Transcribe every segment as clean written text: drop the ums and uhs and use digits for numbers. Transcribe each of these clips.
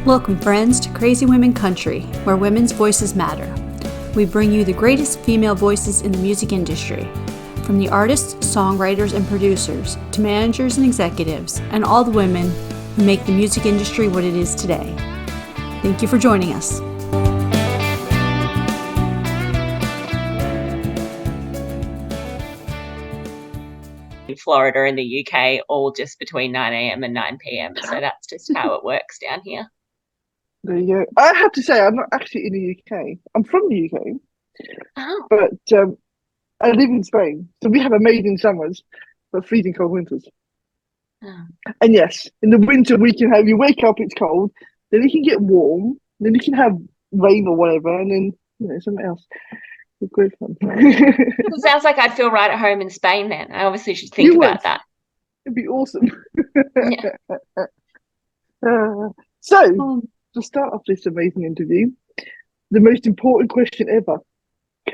Welcome, friends, to Crazy Women Country, where women's voices matter. We bring you the greatest female voices in the music industry, from the artists, songwriters, and producers, to managers and executives, and all the women who make the music industry what it is today. Thank you for joining us. In Florida and the UK, all just between 9 a.m. and 9 p.m. So that's just how it works down here. There you go. I have to say, I'm not actually in the UK. I'm from the UK, Oh, but I live in Spain. So we have amazing summers, but freezing cold winters. oh. And yes, in the winter, you wake up, it's cold, then you can get warm, then you can have rain or whatever, and then, something else. It's great fun. It sounds like I'd feel right at home in Spain then. I obviously should think about that. It'd be awesome. Yeah. So, to start off this amazing interview, the most important question ever.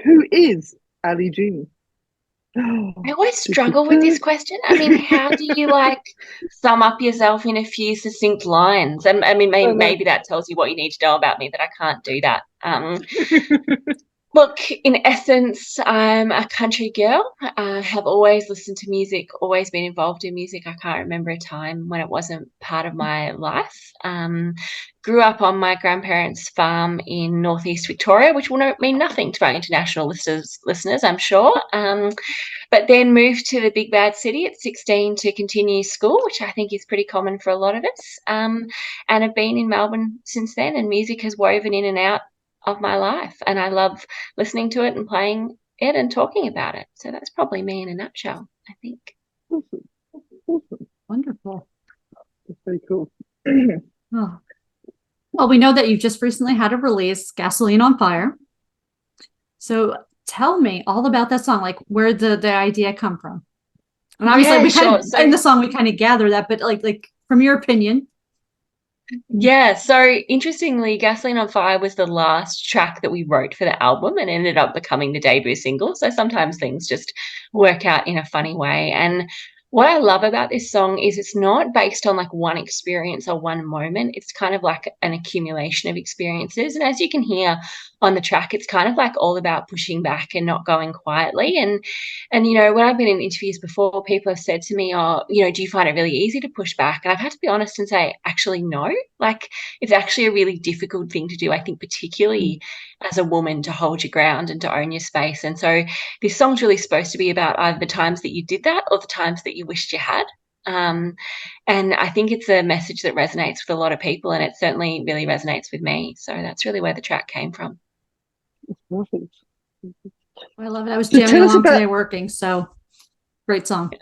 Who is Allie Jean? I always struggle with this question. I mean, how do you sum up yourself in a few succinct lines? And I mean, maybe that tells you what you need to know about me, that I can't do that. Look, in essence, I'm a country girl. I have always listened to music, always been involved in music. I can't remember a time when it wasn't part of my life. Grew up on my grandparents' farm in northeast Victoria, which will mean nothing to our international listeners, I'm sure. But then moved to the big bad city at 16 to continue school, which I think is pretty common for a lot of us. And have been in Melbourne since then, and music has woven in and out of my life, and I love listening to it and playing it and talking about it. So that's probably me in a nutshell, I think. Awesome. Wonderful. That's very cool. Oh. Well, we know that you've just recently had a release, Gasoline on Fire. So tell me all about that song, like where did the idea come from? And obviously in the song we kind of gather that, but like from your opinion. Yeah, so interestingly, Gasoline on Fire was the last track that we wrote for the album and ended up becoming the debut single. So sometimes things just work out in a funny way. And what I love about this song is it's not based on like one experience or one moment. It's kind of like an accumulation of experiences. And as you can hear on the track, it's kind of like all about pushing back and not going quietly. And when I've been in interviews before, people have said to me, oh, do you find it really easy to push back? And I've had to be honest and say, actually, no. Like, it's actually a really difficult thing to do, I think, particularly as a woman, to hold your ground and to own your space. And so this song's really supposed to be about either the times that you did that or the times that you wished you had. And I think it's a message that resonates with a lot of people, and it certainly really resonates with me. So that's really where the track came from. That's perfect. I love it. I was jamming along today working, so great song.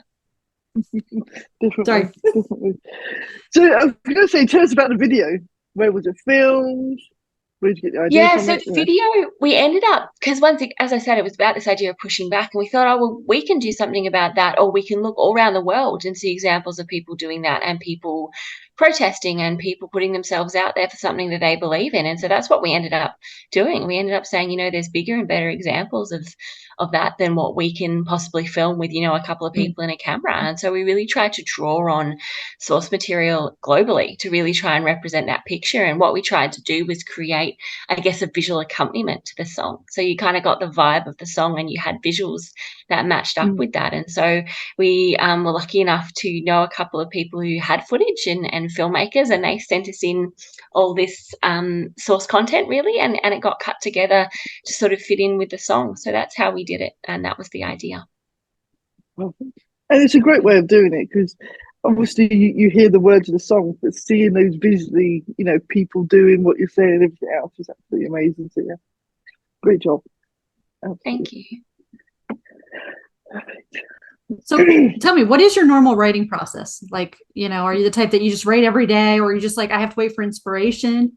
Definitely. So I was going to say, tell us about the video. Where was it filmed? Where did you get the idea from? So the video, we ended up, because as I said, it was about this idea of pushing back, and we thought, oh, well, we can do something about that, or we can look all around the world and see examples of people doing that, and people protesting and people putting themselves out there for something that they believe in. And so that's what we ended up doing. We ended up saying, there's bigger and better examples of that than what we can possibly film with, a couple of people in a camera. And so we really tried to draw on source material globally to really try and represent that picture. And what we tried to do was create, I guess, a visual accompaniment to the song. So you kind of got the vibe of the song and you had visuals that matched up with that. And so we were lucky enough to know a couple of people who had footage and filmmakers, and they sent us in all this source content, really, and it got cut together to sort of fit in with the song. So that's how we did it, and that was the idea. And it's a great way of doing it, because obviously you hear the words of the song, but seeing those visually, people doing what you're saying and everything else is absolutely amazing. So yeah, great job. Absolutely. Thank you. Perfect. So tell me, what is your normal writing process? Like, are you the type that you just write every day, or are you just like, I have to wait for inspiration?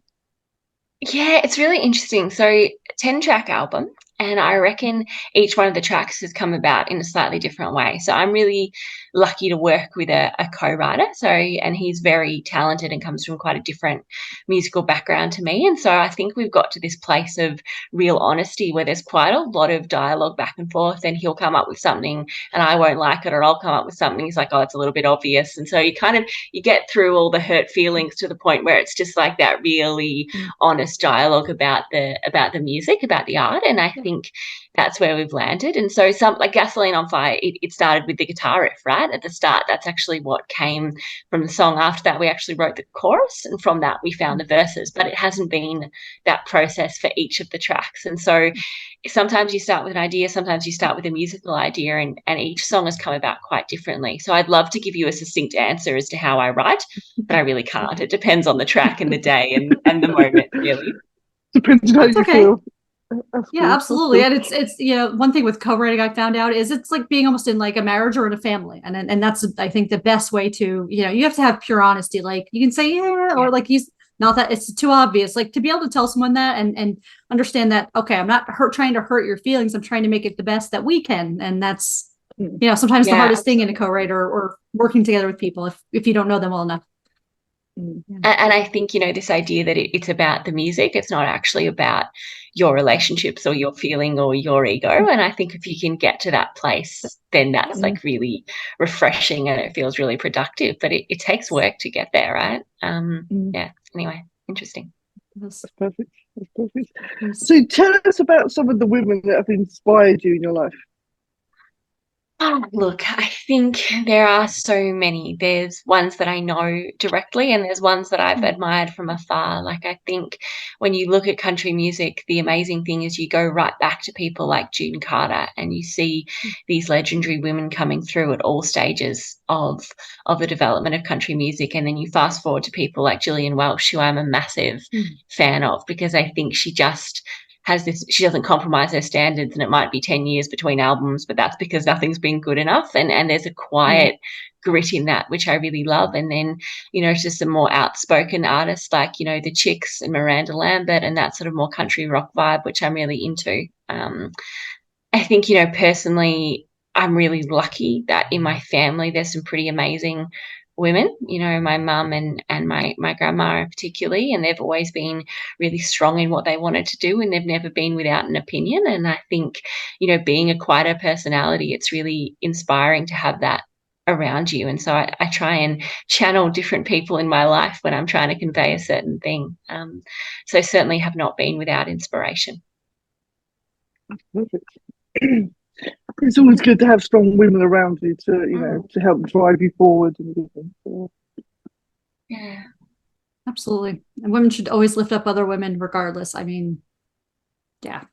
Yeah, it's really interesting. So 10-track album. And I reckon each one of the tracks has come about in a slightly different way. So I'm really lucky to work with a co-writer. And he's very talented and comes from quite a different musical background to me. And so I think we've got to this place of real honesty where there's quite a lot of dialogue back and forth, and he'll come up with something and I won't like it, or I'll come up with something. He's like, oh, it's a little bit obvious. And so you get through all the hurt feelings to the point where it's just like that really honest dialogue about the music, about the art. And I think that's where we've landed. And so like Gasoline on Fire, it started with the guitar riff, right? At the start, that's actually what came from the song. After that, we actually wrote the chorus, and from that we found the verses, but it hasn't been that process for each of the tracks. And so sometimes you start with an idea, sometimes you start with a musical idea, and each song has come about quite differently. So I'd love to give you a succinct answer as to how I write, but I really can't. It depends on the track and the day and the moment, really. Depends on how you feel. Yeah, absolutely. And it's one thing with co-writing I found out is it's like being almost in like a marriage or in a family, and that's I think the best way to you have to have pure honesty. Like you can say or like he's not that it's too obvious. Like to be able to tell someone that and understand that I'm not trying to hurt your feelings. I'm trying to make it the best that we can, and that's sometimes the hardest thing in a co-writer or working together with people if you don't know them well enough. And I think, this idea that it's about the music, it's not actually about your relationships or your feeling or your ego. And I think if you can get to that place, then that's like really refreshing and it feels really productive. But it takes work to get there, right? Yeah. Anyway, interesting. That's perfect. So tell us about some of the women that have inspired you in your life. Oh, look, I think there are so many. There's ones that I know directly and there's ones that I've admired from afar. Like I think when you look at country music, the amazing thing is you go right back to people like June Carter and you see these legendary women coming through at all stages of the development of country music. And then you fast forward to people like Gillian Welch, who I'm a massive fan of, because I think she just has this, she doesn't compromise her standards, and it might be 10 years between albums, but that's because nothing's been good enough. And there's a quiet grit in that, which I really love. And then, it's just some more outspoken artists like, the Chicks and Miranda Lambert and that sort of more country rock vibe, which I'm really into. I think, personally, I'm really lucky that in my family there's some pretty amazing women, my mum and my grandma particularly, and they've always been really strong in what they wanted to do, and they've never been without an opinion. And I think, being a quieter personality, it's really inspiring to have that around you. And so I try and channel different people in my life when I'm trying to convey a certain thing. So certainly have not been without inspiration. Perfect. It's always good to have strong women around you to to help drive you forward and everything. So. Yeah, absolutely. And women should always lift up other women regardless. I mean, yeah,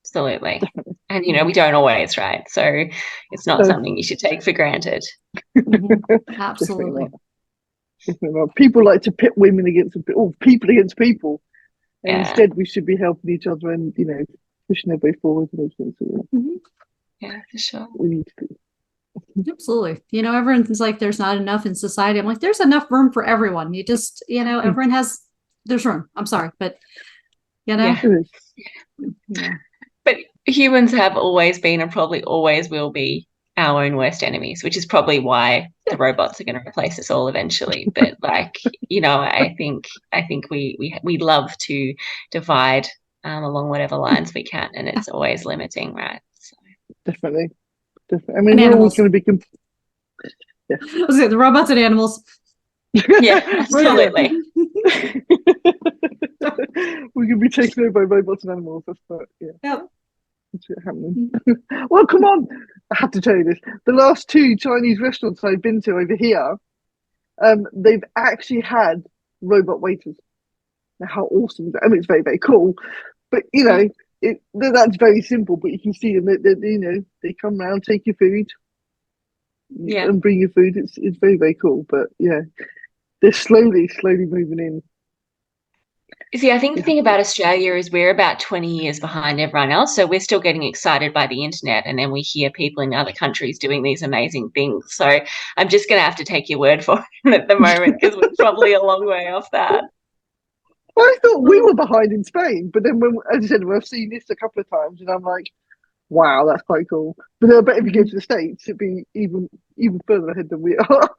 absolutely. And we don't always, right? So it's not something you should take for granted. Absolutely. Definitely not. People like to pit women against people against people, and instead we should be helping each other and pushing their way forward and everything. So, yeah, for sure. We need to do. Absolutely. Everyone's like, there's not enough in society. I'm like, there's enough room for everyone. You just, everyone there's room. I'm sorry, but Yeah. But humans have always been and probably always will be our own worst enemies, which is probably why the robots are going to replace us all eventually. But I think we love to divide along whatever lines we can, and it's always limiting, right? So. Definitely. I mean, we're always going to be. Yeah. I was saying, the robots and animals. Yeah, absolutely. We're going to be taken over by robots and animals. That's what, yeah. Yep. That's what's happening. Well, come on. I have to tell you this. The last 2 Chinese restaurants I've been to over here, they've actually had robot waiters. Now, how awesome is that? I mean, it's very, very cool. But, that's very simple. But you can see them, they come around, take your food, and bring your food. It's very, very cool. But, yeah, they're slowly moving in. See, I think the thing about Australia is we're about 20 years behind everyone else. So we're still getting excited by the internet, and then we hear people in other countries doing these amazing things. So I'm just going to have to take your word for it at the moment, because we're probably a long way off that. I thought we were behind in Spain, but then when, as I said, I've seen this a couple of times, and I'm like, wow, that's quite cool. But I bet if you go to the States, it'd be even further ahead than we are.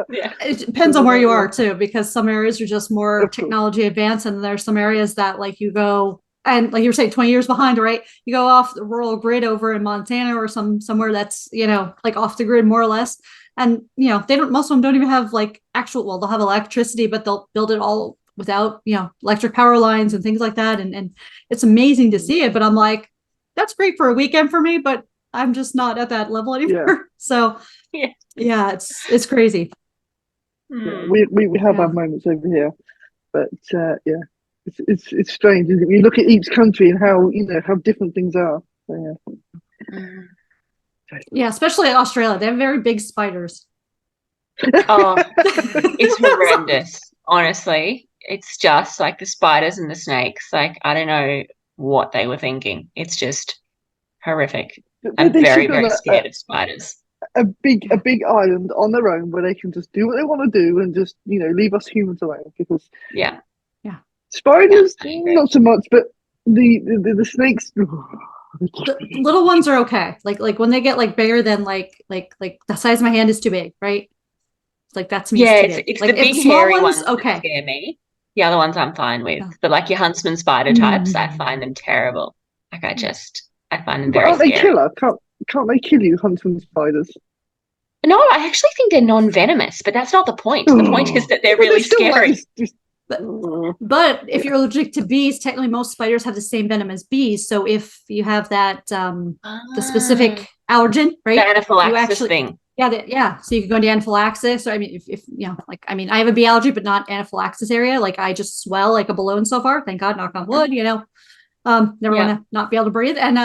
Yeah. It depends on where you are too, because some areas are just more Of course. technology advanced, and there's some areas that like you go and like you were saying 20 years behind, right? You go off the rural grid over in Montana or somewhere that's, you know, like off the grid more or less. And you know, they don't, most of them don't even have like actual, well, they'll have electricity, but they'll build it all without, you know, electric power lines and things like that. And it's amazing to see it. But I'm like, that's great for a weekend for me, but I'm just not at that level anymore. Yeah. So yeah, it's crazy. Yeah, we have our moments over here, but yeah, it's strange, isn't it? You look at each country and how, you know, how different things are. So, Yeah, especially in Australia, they have very big spiders. Oh, it's horrendous. Honestly, it's just like the spiders and the snakes. Like, I don't know what they were thinking. It's just horrific. I'm they very, should very build scared of spiders. a big island on their own where they can just do what they want to do and just, you know, leave us humans alone, because Yeah. spiders, I agree. not so much, but the snakes. The little ones are okay. Like when they get like bigger than like the size of my hand is too big, right? Like that's me. Yeah, Too big. it's Like the if big small hairy ones, ones that okay. scare me. The other ones I'm fine with. Yeah. But like your huntsman spider types, I find them terrible. Like I find them But very aren't they scary. killer? Can't they kill you, huntsman spiders? No, I actually think they're non-venomous, but that's not the point. The point is that they're really still scary. like just But if you're allergic to bees, technically most spiders have the same venom as bees. So if you have that the specific allergen, The right? anaphylaxis You actually thing. yeah. So you can go into anaphylaxis. Or I mean, if you know, like I mean, I have a bee allergy, but not anaphylaxis area. Like I just swell like a balloon so far. Thank God, knock on wood. You know, never want to not be able to breathe. And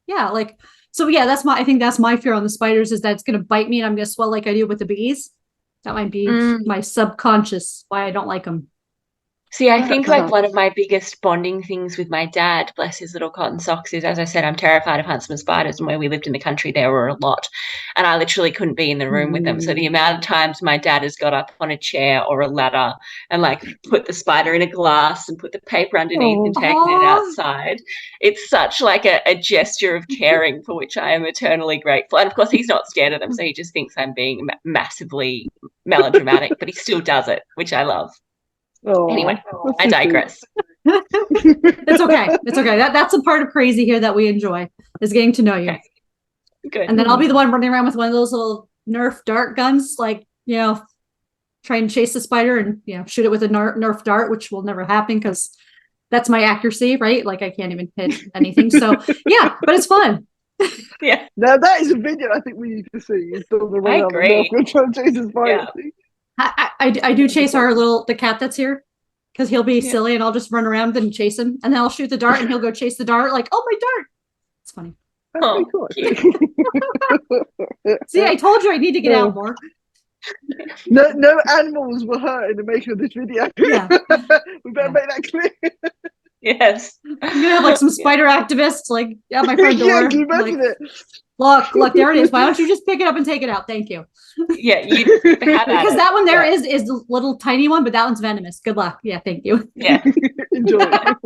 yeah, like so yeah, I think that's my fear on the spiders is that it's gonna bite me and I'm gonna swell like I do with the bees. That might be my subconscious why I don't like them. See, I think like one of my biggest bonding things with my dad, bless his little cotton socks, is, as I said, I'm terrified of huntsman spiders, and where we lived in the country, there were a lot, and I literally couldn't be in the room with them. So the amount of times my dad has got up on a chair or a ladder and like put the spider in a glass and put the paper underneath and taken it outside, it's such like a gesture of caring for which I am eternally grateful. And of course, he's not scared of them, so he just thinks I'm being massively melodramatic, but he still does it, which I love. Anyway, I digress. It's okay. It's okay. That's a part of crazy here that we enjoy is getting to know you. Okay. Good. And then I'll be the one running around with one of those little Nerf dart guns, like, you know, try and chase the spider and, you know, shoot it with a Nerf dart, which will never happen because that's my accuracy, right? Like I can't even hit anything. So yeah, but it's fun. Yeah. Now that is a video I think we need to see. I agree. Trying to chase his spider. Yeah. I do chase the cat that's here because he'll be silly and I'll just run around and chase him and then I'll shoot the dart and he'll go chase the dart like, oh, my dart. It's funny. Oh, cool. See, I told you I need to get out more. No animals were hurt in the making of this video. Yeah. We better make that clear. Yes. I'm gonna have like some spider activists like at my front door. Yeah, can you imagine it? Look, there it is. Why don't you just pick it up and take it out? Thank you. Yeah, you have because that one there is the little tiny one, but that one's venomous. Good luck. Yeah, thank you. Yeah. Enjoy it.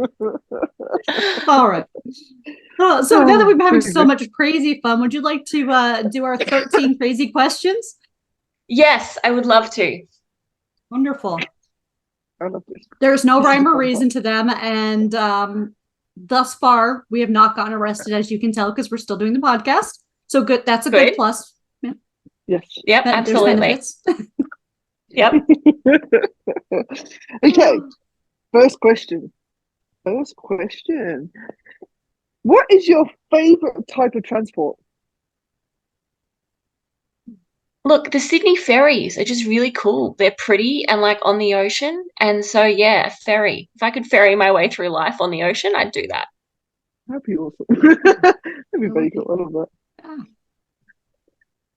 All right. So now that we've been having so much crazy fun, would you like to do our 13 crazy questions? Yes, I would love to. Wonderful. I love this. There's no rhyme or reason to them, and thus far we have not gotten arrested, as you can tell, because we're still doing the podcast. So good. That's a good plus. Yeah. Yes. Yep. Absolutely. Yep. Okay. First question. What is your favorite type of transport? Look, the Sydney ferries are just really cool. They're pretty and like on the ocean. And so, yeah, a ferry. If I could ferry my way through life on the ocean, I'd do that. That'd be awesome. That'd be very cool. I love that. Yeah.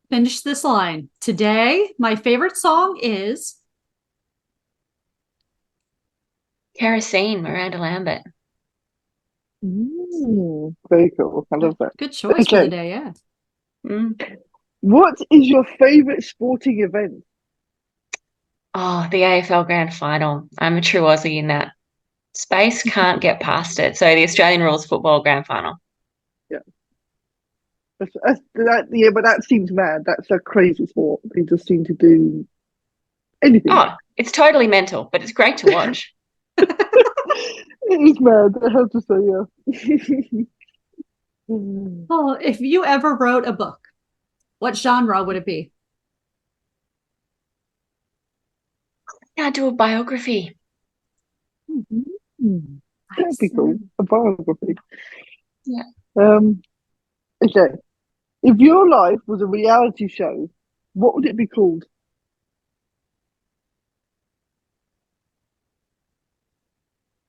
Finish this line. Today, my favorite song is Kerosene, Miranda Lambert. Very cool. I love that. Good choice for the day, yeah. What is your favorite sporting event? Oh, the AFL Grand Final. I'm a true Aussie in that. Space can't get past it. So the Australian rules football grand final. Yeah. But that seems mad. That's a crazy sport. They just seem to do anything. Oh, it's totally mental, but it's great to watch. It is mad, I have to say, yeah. Oh, if you ever wrote a book, what genre would it be? Now do a biography. That'd be cool. A biography. Yeah. Okay. If your life was a reality show, what would it be called?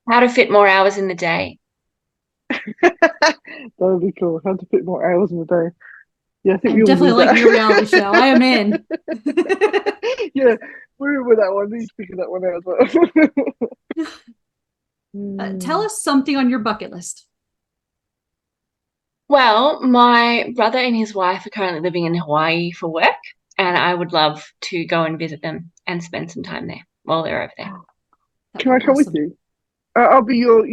How to fit more hours in the day. That would be cool. How to fit more hours in the day. Yeah, I think I'm we all definitely need that. liking your reality show. I am in. Yeah, we're with that one. He's picking that one out as well. Tell us something on your bucket list. Well, my brother and his wife are currently living in Hawaii for work, and I would love to go and visit them and spend some time there while they're over there. Can I come with you? I'll be your,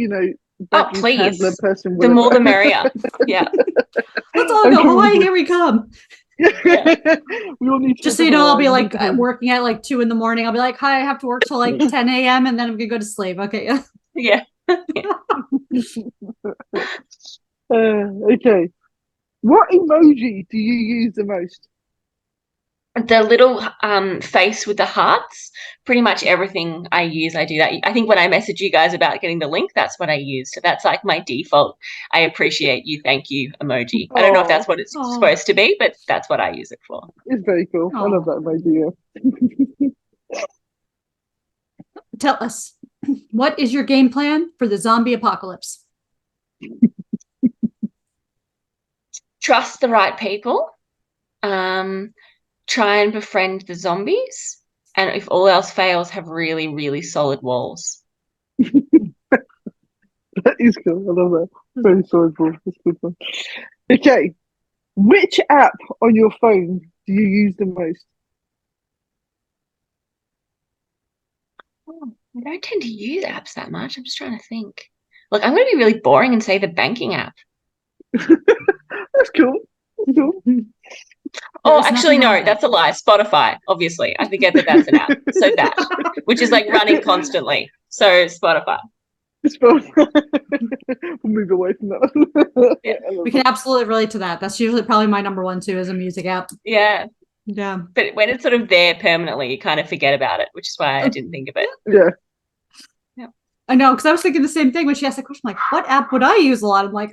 baggage handler Please. person. The more the merrier. Yeah. Let's all go. Hawaii, here we come. Yeah. We all need to Just so you know, I'll be like working at like 2 a.m. I'll be like, hi, I have to work till like 10 a.m. and then I'm gonna go to sleep. Okay. Yeah. Okay. What emoji do you use the most? The little face with the hearts, pretty much everything I use, I do that. I think when I message you guys about getting the link, that's what I used. So that's like my default. I appreciate you, thank you emoji. I don't know if that's what it's supposed to be, but that's what I use it for. It's very cool. I love that emoji. Tell us, what is your game plan for the zombie apocalypse? Trust the right people. Try and befriend the zombies, and if all else fails, have really, really solid walls. That is cool. I love that. Very solid wall. That's good one. Okay. Which app on your phone do you use the most? I don't tend to use apps that much. I'm just trying to think. Look, I'm going to be really boring and say the banking app. That's cool. That's cool. Oh, actually, no, that's a lie. Spotify, obviously. I forget that that's an app. So that, which is like running constantly. So Spotify. We'll move away from that. Yeah. We can absolutely relate to that. That's usually probably my number one too, is a music app. Yeah. Yeah. But when it's sort of there permanently, you kind of forget about it, which is why I didn't think of it. Yeah. Yeah. I know, because I was thinking the same thing when she asked the question, like, what app would I use a lot? I'm like,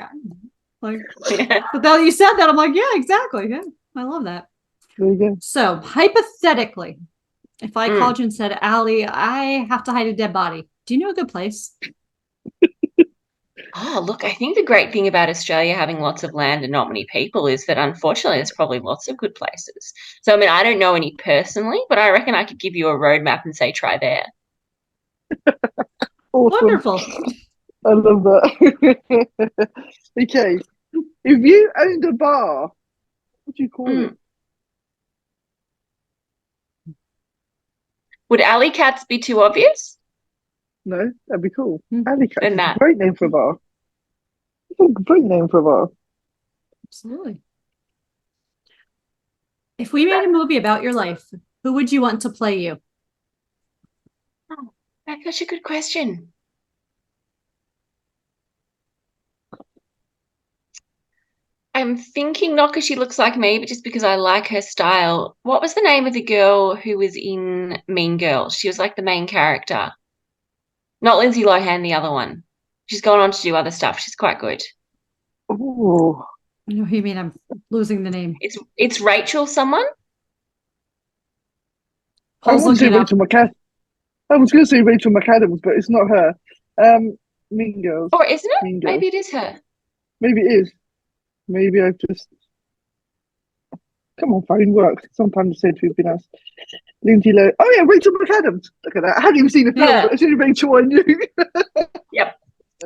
yeah. But then you said that, I'm like, yeah, exactly. Yeah. I love that. There you go. So hypothetically, if I called you and said, Allie, I have to hide a dead body, do you know a good place? Oh, look, I think the great thing about Australia having lots of land and not many people is that unfortunately there's probably lots of good places. So, I mean, I don't know any personally, but I reckon I could give you a roadmap and say, try there. Awesome. Wonderful. I love that. Okay. If you owned a bar, what would you call it? Would alley cats be too obvious? No, that'd be cool. Alley Cats is that. a great name for a bar. It's a great name for a bar. Absolutely. If we made a movie about your life, who would you want to play you? Oh, that's such a good question. I'm thinking not because she looks like me, but just because I like her style. What was the name of the girl who was in Mean Girls? She was like the main character. Not Lindsay Lohan, the other one. She's gone on to do other stuff. She's quite good. Oh, I know who you mean. I'm losing the name. It's Rachel someone. I want to say Rachel McAdams. I was going to say Rachel McAdams, but it's not her. Mean Girls. Or isn't it? Mean Girls. Maybe it is her. Maybe it is. Maybe I've just... Come on, phone works. Sometimes said we've been asked. Lindsay Lohan. Oh yeah, Rachel McAdams. Look at that. I hadn't even seen the film, but it's only Rachel I knew. Yep.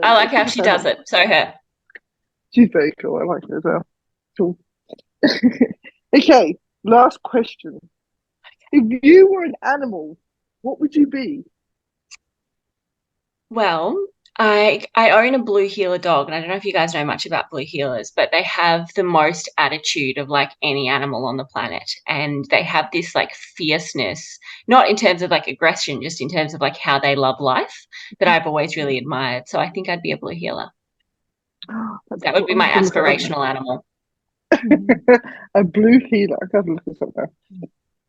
I like how she does it. So her. She's very cool. I like her as well. Cool. Okay, last question. If you were an animal, what would you be? Well, I own a blue heeler dog, and I don't know if you guys know much about blue heelers, but they have the most attitude of like any animal on the planet, and they have this like fierceness, not in terms of like aggression, just in terms of like how they love life, that I've always really admired. So I think I'd be a blue heeler. That would be my aspirational animal. A blue heeler. I gotta look at something.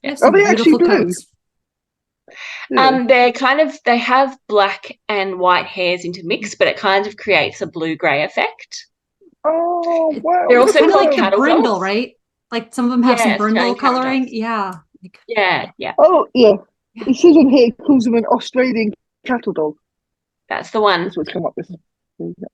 They have some Are they actually beautiful blue? coats. Yeah. They have black and white hairs intermixed, but it kind of creates a blue-grey effect. Oh wow! They're It's also kind of called like the cattle brindle, dogs. right? Like some of them have some Yeah, brindle Australian cattle coloring. dogs. Yeah. Yeah. Oh yeah. It says on here it calls them an Australian cattle dog. That's the one. That's what's come up with.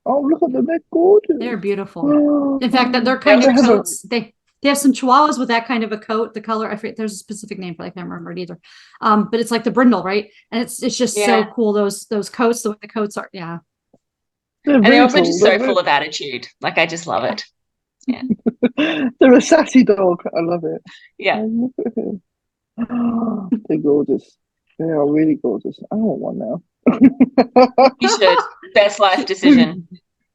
Oh, look at them! They're gorgeous. They're beautiful. In fact, that their They kind also of have coats, they have some Chihuahuas with that kind of a coat. The color, I forget, there's a specific name for it, I can't remember it either. But it's like the brindle, right? And it's just so cool. Those coats, the way the coats are. Yeah. They're they're also cool. just so full of attitude. Like I just love it. Yeah. They're a sassy dog. I love it. Yeah. Look at them. Oh, they're gorgeous. They are really gorgeous. I want one now. You should. Best life decision.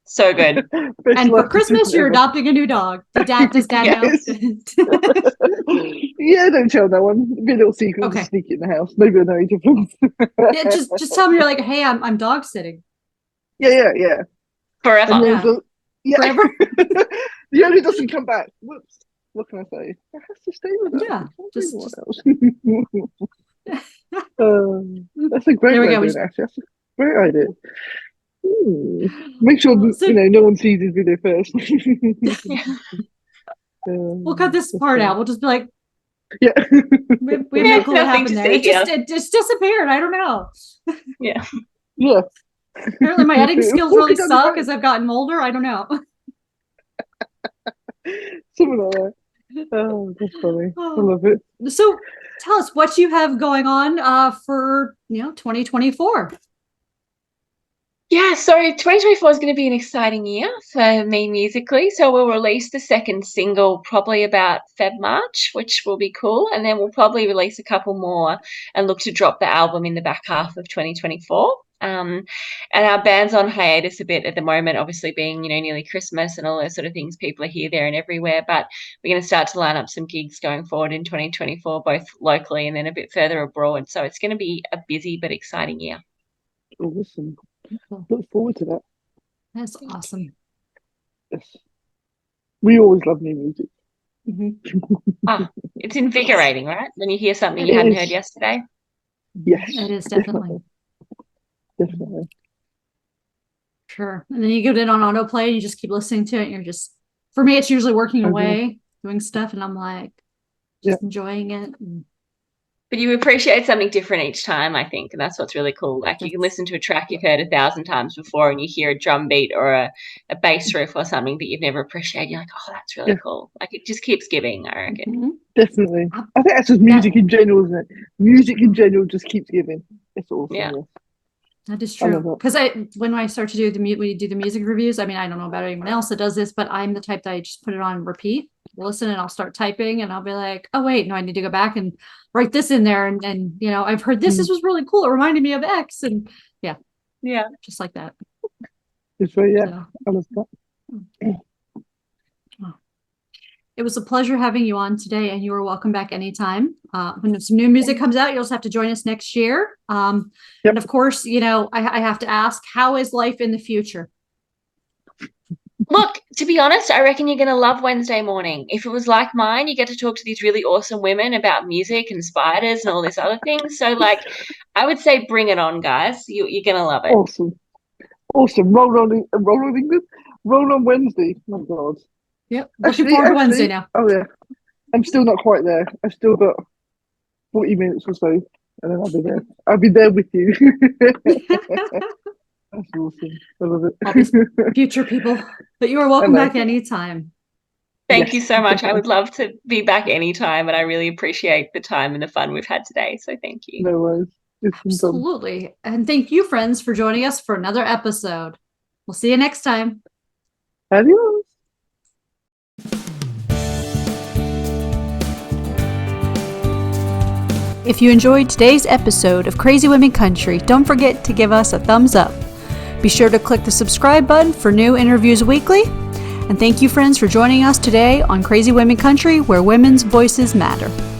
So good. And for Christmas, you're adopting a new dog. Does dad know? Yeah, don't tell no one. It'll be a little secret. Okay. Just sneak it in the house. Maybe I know each difference. Yeah, just tell me you're like, hey, I'm dog sitting. Yeah. Forever. Forever. The owner doesn't come back. Whoops. What can I say? I have to stay with her. Yeah. That's a great way of doing it, actually. That's a great idea. Make sure no one sees his video first. We'll cut this part out. We'll just be like, yeah, we have no clue what happened there. It just disappeared. I don't know. Yeah. Apparently, my editing skills really suck as I've gotten older. I don't know. Something like that. Oh, that's funny. I love it. So, tell us what you have going on for 2024. Yeah, so 2024 is going to be an exciting year for me musically. So we'll release the second single probably about March, which will be cool. And then we'll probably release a couple more and look to drop the album in the back half of 2024. And our band's on hiatus a bit at the moment, obviously being, nearly Christmas and all those sort of things. People are here, there and everywhere. But we're going to start to line up some gigs going forward in 2024, both locally and then a bit further abroad. So it's going to be a busy but exciting year. Awesome. Look forward to that. That's awesome. Yes. We always love new music. It's invigorating, right? When you hear something you hadn't heard yesterday. Yes. It is definitely. Definitely. Sure. And then you get it on autoplay and you just keep listening to it. And for me, it's usually working away, doing stuff. And I'm like, just enjoying it. But you appreciate something different each time, I think. And that's what's really cool. Like you can listen to a track you've heard 1,000 times before and you hear a drum beat or a bass riff or something that you've never appreciated. You're like, oh, that's really cool. Like it just keeps giving, I reckon. Definitely. I think that's just music in general, isn't it? Music in general just keeps giving. It's awesome. Yeah. That is true. Because when I start to do the music reviews, I mean, I don't know about anyone else that does this, but I'm the type that I just put it on repeat, listen, and I'll start typing, and I'll be like, oh wait, no, I need to go back and write this in there, and I've heard this. This was really cool. It reminded me of X, and yeah, just like that. It's right. Yeah, I love that. It was a pleasure having you on today, and you are welcome back anytime. When some new music comes out, you'll just have to join us next year. And of course, I have to ask, how is life in the future? Look, to be honest, I reckon you're going to love Wednesday morning. If it was like mine, you get to talk to these really awesome women about music and spiders and all this other things. So, I would say bring it on, guys. You're going to love it. Awesome. Roll on Wednesday. Oh, my God. Yep. Looking forward to Wednesday now. Oh, yeah. I'm still not quite there. I've still got 40 minutes or so, and then I'll be there. I'll be there with you. That's awesome. I love it. All these future people. But you are welcome back anytime. Thank you so much. I would love to be back anytime, and I really appreciate the time and the fun we've had today. So thank you. No worries. Absolutely. And thank you, friends, for joining us for another episode. We'll see you next time. Adios. If you enjoyed today's episode of Crazy Women Country, don't forget to give us a thumbs up. Be sure to click the subscribe button for new interviews weekly. And thank you, friends, for joining us today on Crazy Women Country, where women's voices matter.